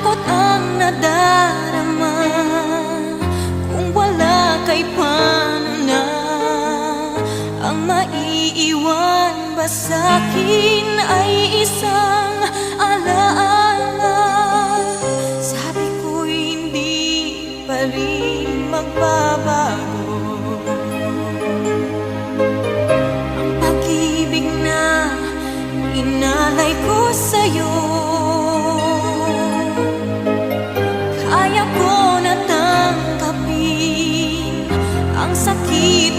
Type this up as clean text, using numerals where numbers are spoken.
takot ang nadarama. Kung wala kay paano na ang maiiwan ba sa'kin ay isang alaala. Sabi ko'y hindi pa rin magbabago ang pag-ibig na inalay ko sa'yo. Kaya ko na tanggapin ang sakit